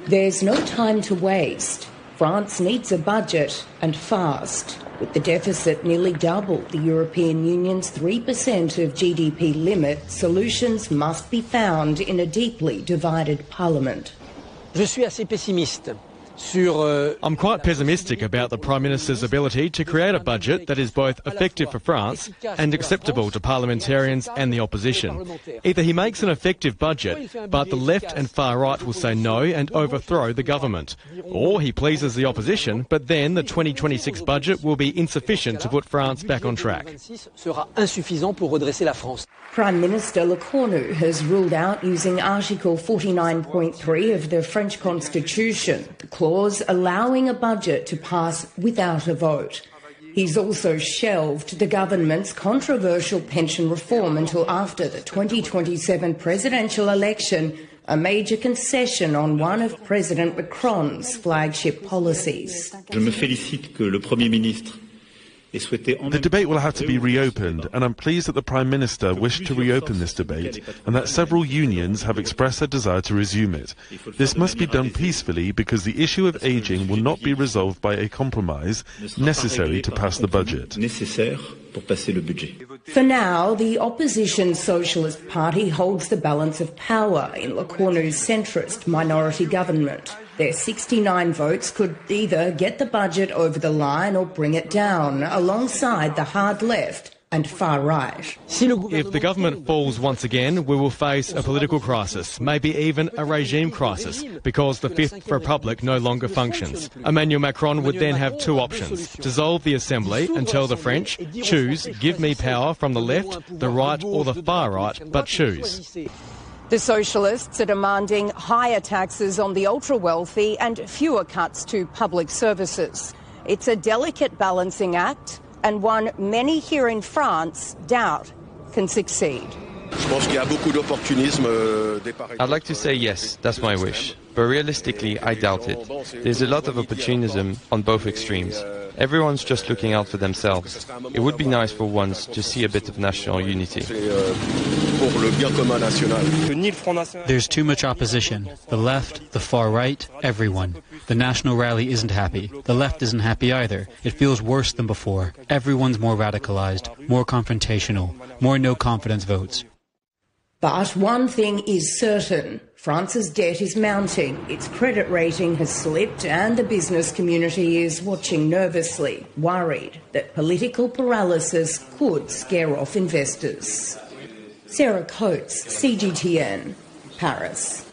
There's no time to waste. France needs a budget, and fast. With the deficit nearly double the European Union's 3% of GDP limit, solutions must be found in a deeply divided parliament. Je suis assez pessimiste. I'm quite pessimistic about the Prime Minister's ability to create a budget that is both effective for France and acceptable to parliamentarians and the opposition. Either he makes an effective budget, but the left and far right will say no and overthrow the government. Or he pleases the opposition, but then the 2026 budget will be insufficient to put France back on track. Prime Minister Lecornu has ruled out using Article 49.3 of the French Constitution, the clause allowing a budget to pass without a vote. He's also shelved the government's controversial pension reform until after the 2027 presidential election, a major concession on one of President Macron's flagship policies. Je me félicite que le Premier ministre. The debate will have to be reopened, and I'm pleased that the Prime Minister wished to reopen this debate and that several unions have expressed their desire to resume it. This must be done peacefully because the issue of ageing will not be resolved by a compromise necessary to pass the budget. For now, the opposition Socialist Party holds the balance of power in Lecornu's centrist minority government. Their 69 votes could either get the budget over the line or bring it down, alongside the hard left and far right. If the government falls once again, we will face a political crisis, maybe even a regime crisis, because the Fifth Republic no longer functions. Emmanuel Macron would then have two options: dissolve the Assembly and tell the French, choose, give me power from the left, the right or the far right, but choose. The Socialists are demanding higher taxes on the ultra-wealthy and fewer cuts to public services. It's a delicate balancing act, and one many here in France doubt can succeed. I'd like to say yes, that's my wish. But realistically, I doubt it. There's a lot of opportunism on both extremes. Everyone's just looking out for themselves. It would be nice for once to see a bit of national unity. There's too much opposition. The left, the far right, everyone. The National Rally isn't happy. The left isn't happy either. It feels worse than before. Everyone's more radicalized, more confrontational, more no-confidence votes. But one thing is certain. France's debt is mounting, its credit rating has slipped, and the business community is watching nervously, worried that political paralysis could scare off investors. Sarah Coates, CGTN, Paris.